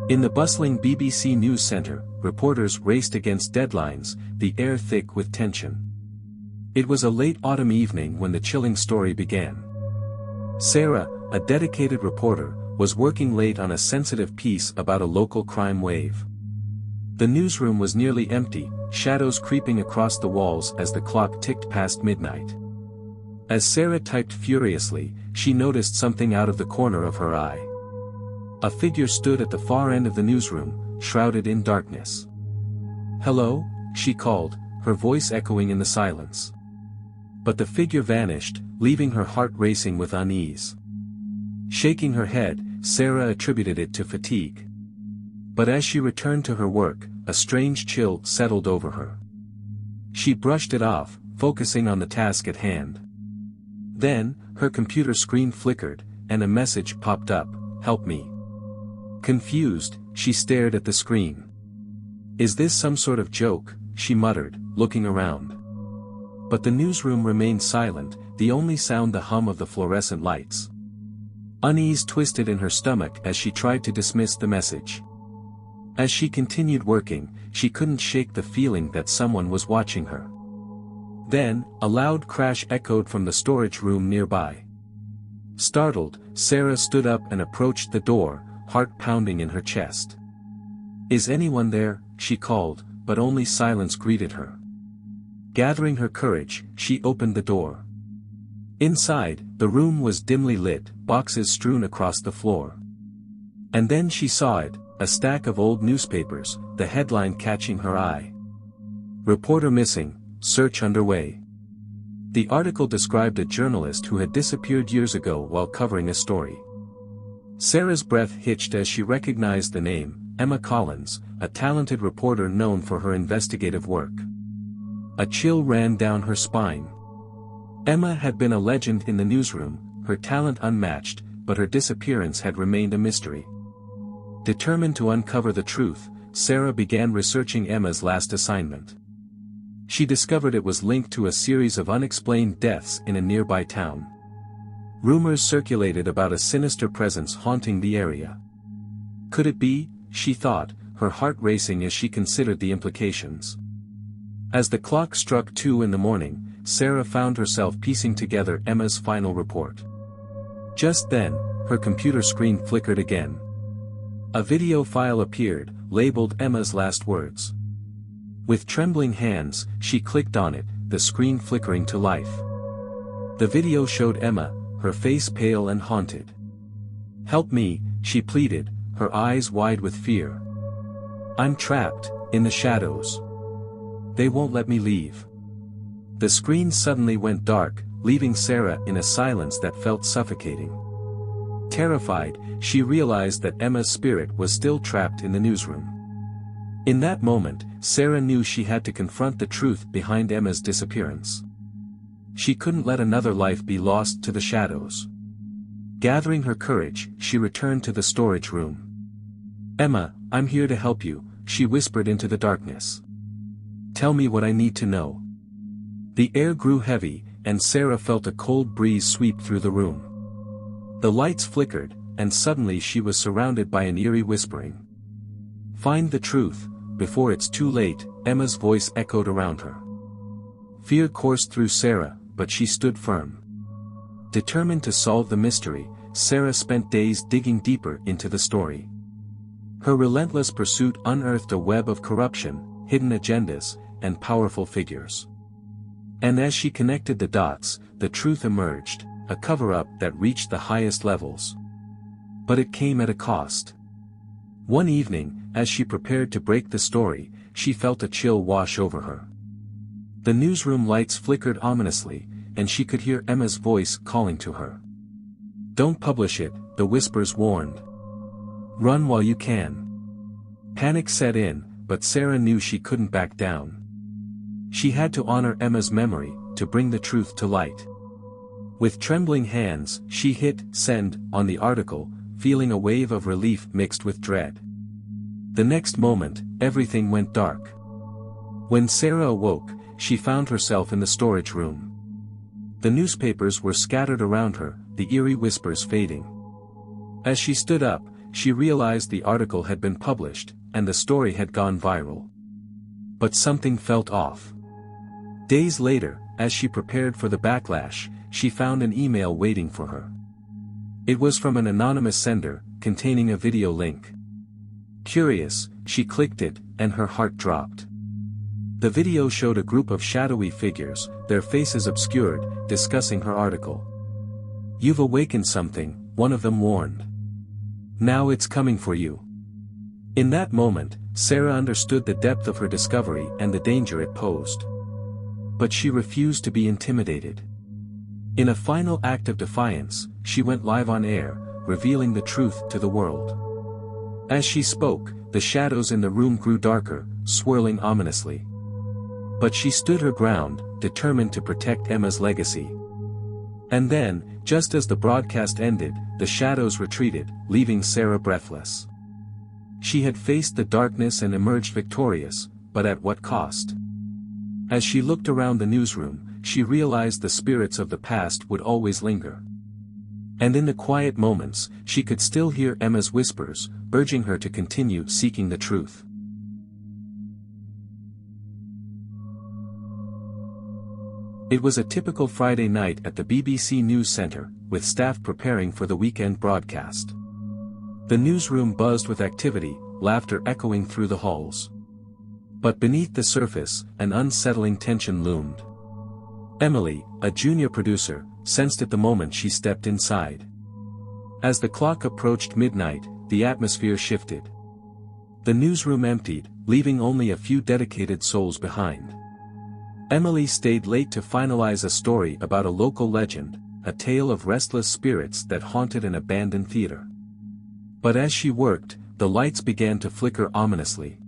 In the bustling BBC News Centre, reporters raced against deadlines, the air thick with tension. It was a late autumn evening when the chilling story began. Sarah, a dedicated reporter, was working late on a sensitive piece about a local crime wave. The newsroom was nearly empty, shadows creeping across the walls as the clock ticked past midnight. As Sarah typed furiously, she noticed something out of the corner of her eye. A figure stood at the far end of the newsroom, shrouded in darkness. "Hello?" she called, her voice echoing in the silence. But the figure vanished, leaving her heart racing with unease. Shaking her head, Sarah attributed it to fatigue. But as she returned to her work, a strange chill settled over her. She brushed it off, focusing on the task at hand. Then, her computer screen flickered, and a message popped up, "Help me." Confused, she stared at the screen. "Is this some sort of joke?" she muttered, looking around. But the newsroom remained silent, the only sound the hum of the fluorescent lights. Unease twisted in her stomach as she tried to dismiss the message. As she continued working, she couldn't shake the feeling that someone was watching her. Then, a loud crash echoed from the storage room nearby. Startled, Sarah stood up and approached the door, heart pounding in her chest. "Is anyone there?" she called, but only silence greeted her. Gathering her courage, she opened the door. Inside, the room was dimly lit, boxes strewn across the floor. And then she saw it, a stack of old newspapers, the headline catching her eye. "Reporter missing, search underway." The article described a journalist who had disappeared years ago while covering a story. Sarah's breath hitched as she recognized the name, Emma Collins, a talented reporter known for her investigative work. A chill ran down her spine. Emma had been a legend in the newsroom, her talent unmatched, but her disappearance had remained a mystery. Determined to uncover the truth, Sarah began researching Emma's last assignment. She discovered it was linked to a series of unexplained deaths in a nearby town. Rumors circulated about a sinister presence haunting the area. Could it be, she thought, her heart racing as she considered the implications. As the clock struck 2 in the morning, Sarah found herself piecing together Emma's final report. Just then, her computer screen flickered again. A video file appeared, labeled Emma's last words. With trembling hands, she clicked on it, the screen flickering to life. The video showed Emma, her face pale and haunted. "Help me," she pleaded, her eyes wide with fear. "I'm trapped, in the shadows. They won't let me leave." The screen suddenly went dark, leaving Sarah in a silence that felt suffocating. Terrified, she realized that Emma's spirit was still trapped in the newsroom. In that moment, Sarah knew she had to confront the truth behind Emma's disappearance. She couldn't let another life be lost to the shadows. Gathering her courage, she returned to the storage room. "Emma, I'm here to help you," she whispered into the darkness. "Tell me what I need to know." The air grew heavy, and Sarah felt a cold breeze sweep through the room. The lights flickered, and suddenly she was surrounded by an eerie whispering. "Find the truth, before it's too late," Emma's voice echoed around her. Fear coursed through Sarah, but she stood firm. Determined to solve the mystery, Sarah spent days digging deeper into the story. Her relentless pursuit unearthed a web of corruption, hidden agendas, and powerful figures. And as she connected the dots, the truth emerged, a cover-up that reached the highest levels. But it came at a cost. One evening, as she prepared to break the story, she felt a chill wash over her. The newsroom lights flickered ominously, and she could hear Emma's voice calling to her. "Don't publish it," the whispers warned. "Run while you can." Panic set in, but Sarah knew she couldn't back down. She had to honor Emma's memory, to bring the truth to light. With trembling hands, she hit send on the article, feeling a wave of relief mixed with dread. The next moment, everything went dark. When Sarah awoke, she found herself in the storage room. The newspapers were scattered around her, the eerie whispers fading. As she stood up, she realized the article had been published, and the story had gone viral. But something felt off. Days later, as she prepared for the backlash, she found an email waiting for her. It was from an anonymous sender, containing a video link. Curious, she clicked it, and her heart dropped. The video showed a group of shadowy figures, their faces obscured, discussing her article. "You've awakened something," one of them warned. "Now it's coming for you." In that moment, Sarah understood the depth of her discovery and the danger it posed. But she refused to be intimidated. In a final act of defiance, she went live on air, revealing the truth to the world. As she spoke, the shadows in the room grew darker, swirling ominously. But she stood her ground, determined to protect Emma's legacy. And then, just as the broadcast ended, the shadows retreated, leaving Sarah breathless. She had faced the darkness and emerged victorious, but at what cost? As she looked around the newsroom, she realized the spirits of the past would always linger. And in the quiet moments, she could still hear Emma's whispers, urging her to continue seeking the truth. It was a typical Friday night at the BBC News Centre, with staff preparing for the weekend broadcast. The newsroom buzzed with activity, laughter echoing through the halls. But beneath the surface, an unsettling tension loomed. Emily, a junior producer, sensed it the moment she stepped inside. As the clock approached midnight, the atmosphere shifted. The newsroom emptied, leaving only a few dedicated souls behind. Emily stayed late to finalize a story about a local legend, a tale of restless spirits that haunted an abandoned theater. But as she worked, the lights began to flicker ominously.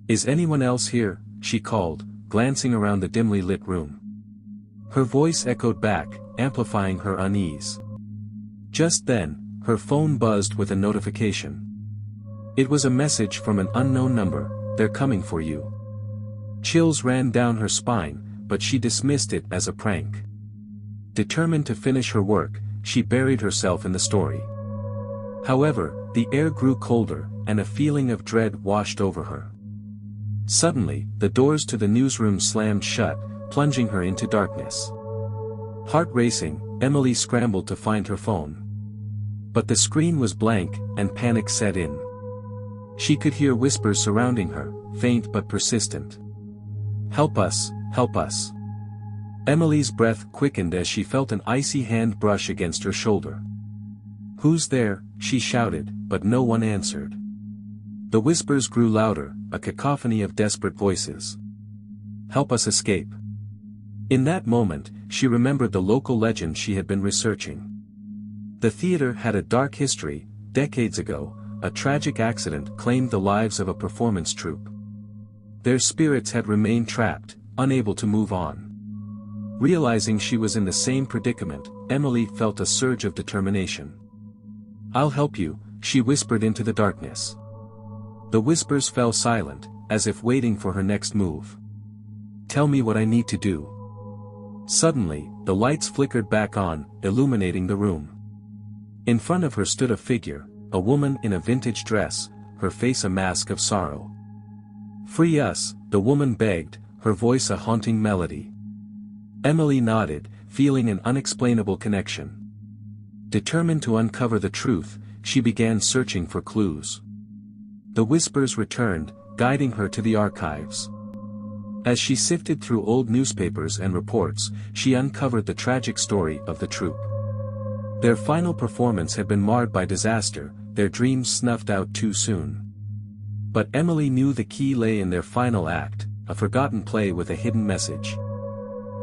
"Is anyone else here?" she called, glancing around the dimly lit room. Her voice echoed back, amplifying her unease. Just then, her phone buzzed with a notification. It was a message from an unknown number: "They're coming for you." Chills ran down her spine, but she dismissed it as a prank. Determined to finish her work, she buried herself in the story. However, the air grew colder, and a feeling of dread washed over her. Suddenly, the doors to the newsroom slammed shut, plunging her into darkness. Heart racing, Emily scrambled to find her phone. But the screen was blank, and panic set in. She could hear whispers surrounding her, faint but persistent. "Help us, help us." Emily's breath quickened as she felt an icy hand brush against her shoulder. "Who's there?" she shouted, but no one answered. The whispers grew louder, a cacophony of desperate voices. "Help us escape." In that moment, she remembered the local legend she had been researching. The theater had a dark history. Decades ago, a tragic accident claimed the lives of a performance troupe. Their spirits had remained trapped, unable to move on. Realizing she was in the same predicament, Emily felt a surge of determination. "I'll help you," she whispered into the darkness. The whispers fell silent, as if waiting for her next move. "Tell me what I need to do." Suddenly, the lights flickered back on, illuminating the room. In front of her stood a figure, a woman in a vintage dress, her face a mask of sorrow. "Free us," the woman begged, her voice a haunting melody. Emily nodded, feeling an unexplainable connection. Determined to uncover the truth, she began searching for clues. The whispers returned, guiding her to the archives. As she sifted through old newspapers and reports, she uncovered the tragic story of the troupe. Their final performance had been marred by disaster, their dreams snuffed out too soon. But Emily knew the key lay in their final act, a forgotten play with a hidden message.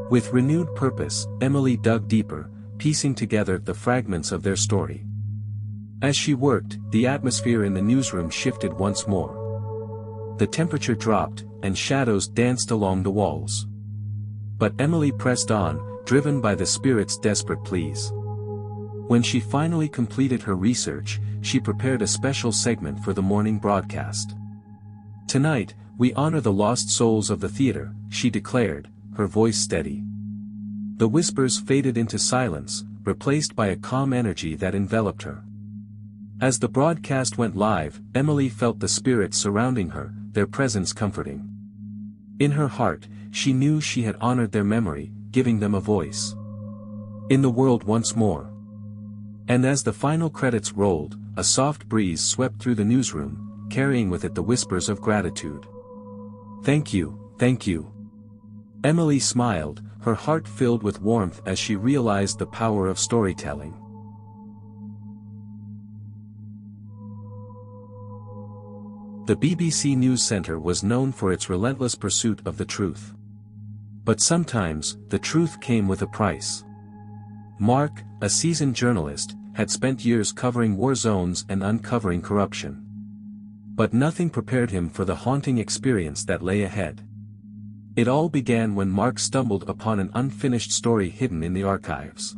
With renewed purpose, Emily dug deeper, piecing together the fragments of their story. As she worked, the atmosphere in the newsroom shifted once more. The temperature dropped, and shadows danced along the walls. But Emily pressed on, driven by the spirit's desperate pleas. When she finally completed her research, she prepared a special segment for the morning broadcast. "Tonight, we honor the lost souls of the theater," she declared, her voice steady. The whispers faded into silence, replaced by a calm energy that enveloped her. As the broadcast went live, Emily felt the spirits surrounding her, their presence comforting. In her heart, she knew she had honored their memory, giving them a voice in the world once more. And as the final credits rolled, a soft breeze swept through the newsroom, carrying with it the whispers of gratitude. "Thank you, thank you." Emily smiled, her heart filled with warmth as she realized the power of storytelling. The BBC News Centre was known for its relentless pursuit of the truth. But sometimes, the truth came with a price. Mark, a seasoned journalist, had spent years covering war zones and uncovering corruption. But nothing prepared him for the haunting experience that lay ahead. It all began when Mark stumbled upon an unfinished story hidden in the archives.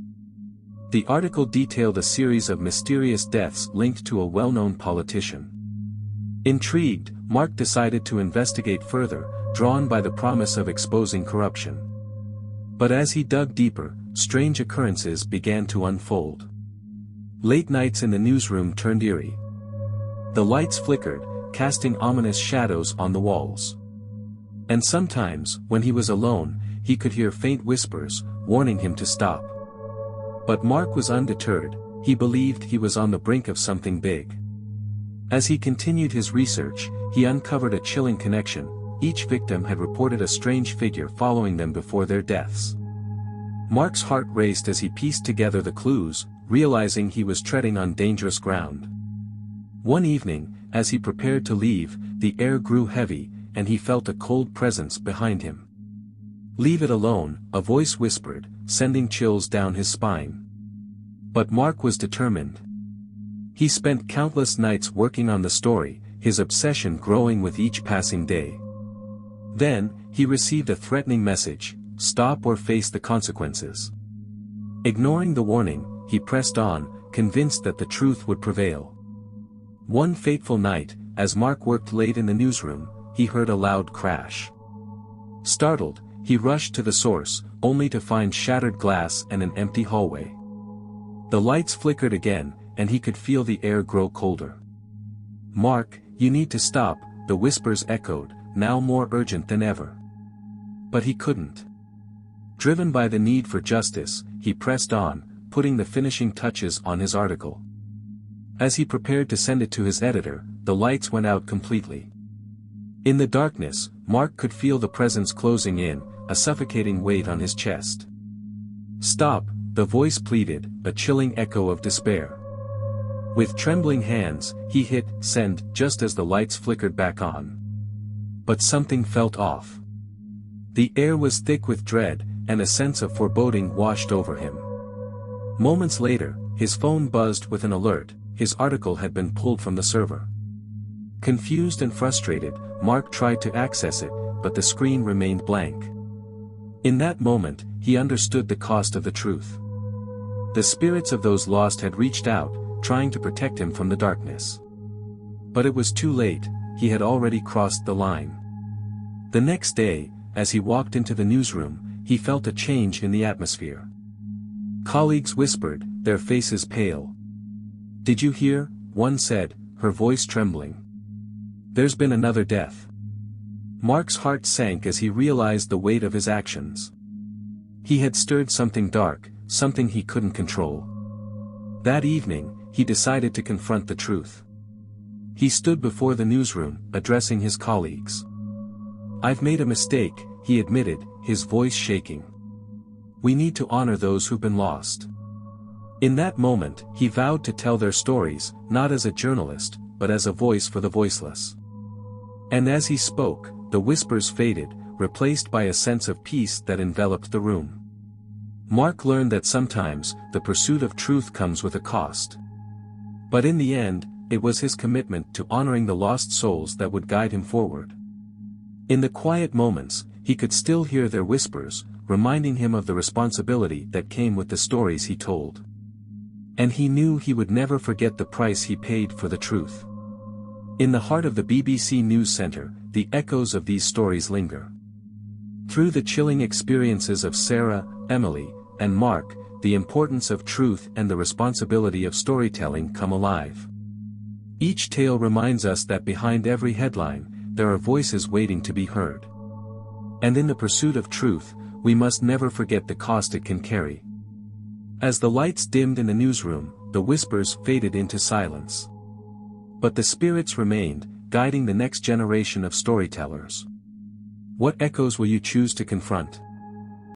The article detailed a series of mysterious deaths linked to a well-known politician. Intrigued, Mark decided to investigate further, drawn by the promise of exposing corruption. But as he dug deeper, strange occurrences began to unfold. Late nights in the newsroom turned eerie. The lights flickered, casting ominous shadows on the walls. And sometimes, when he was alone, he could hear faint whispers, warning him to stop. But Mark was undeterred, he believed he was on the brink of something big. As he continued his research, he uncovered a chilling connection. Each victim had reported a strange figure following them before their deaths. Mark's heart raced as he pieced together the clues, realizing he was treading on dangerous ground. One evening, as he prepared to leave, the air grew heavy, and he felt a cold presence behind him. "Leave it alone," a voice whispered, sending chills down his spine. But Mark was determined. He spent countless nights working on the story, his obsession growing with each passing day. Then, he received a threatening message: "Stop or face the consequences." Ignoring the warning, he pressed on, convinced that the truth would prevail. One fateful night, as Mark worked late in the newsroom, he heard a loud crash. Startled, he rushed to the source, only to find shattered glass and an empty hallway. The lights flickered again, and he could feel the air grow colder. "Mark, you need to stop," the whispers echoed, now more urgent than ever. But he couldn't. Driven by the need for justice, he pressed on, putting the finishing touches on his article. As he prepared to send it to his editor, the lights went out completely. In the darkness, Mark could feel the presence closing in, a suffocating weight on his chest. "Stop," the voice pleaded, a chilling echo of despair. With trembling hands, he hit send just as the lights flickered back on. But something felt off. The air was thick with dread, and a sense of foreboding washed over him. Moments later, his phone buzzed with an alert: his article had been pulled from the server. Confused and frustrated, Mark tried to access it, but the screen remained blank. In that moment, he understood the cost of the truth. The spirits of those lost had reached out, trying to protect him from the darkness. But it was too late, he had already crossed the line. The next day, as he walked into the newsroom, he felt a change in the atmosphere. Colleagues whispered, their faces pale. "Did you hear?" one said, her voice trembling. "There's been another death." Mark's heart sank as he realized the weight of his actions. He had stirred something dark, something he couldn't control. That evening, he decided to confront the truth. He stood before the newsroom, addressing his colleagues. "I've made a mistake," he admitted, his voice shaking. "We need to honor those who've been lost." In that moment, he vowed to tell their stories, not as a journalist, but as a voice for the voiceless. And as he spoke, the whispers faded, replaced by a sense of peace that enveloped the room. Mark learned that sometimes, the pursuit of truth comes with a cost. But in the end, it was his commitment to honoring the lost souls that would guide him forward. In the quiet moments, he could still hear their whispers, reminding him of the responsibility that came with the stories he told. And he knew he would never forget the price he paid for the truth. In the heart of the BBC News Centre, the echoes of these stories linger. Through the chilling experiences of Sarah, Emily, and Mark, the importance of truth and the responsibility of storytelling come alive. Each tale reminds us that behind every headline, there are voices waiting to be heard. And in the pursuit of truth, we must never forget the cost it can carry. As the lights dimmed in the newsroom, the whispers faded into silence. But the spirits remained, guiding the next generation of storytellers. What echoes will you choose to confront?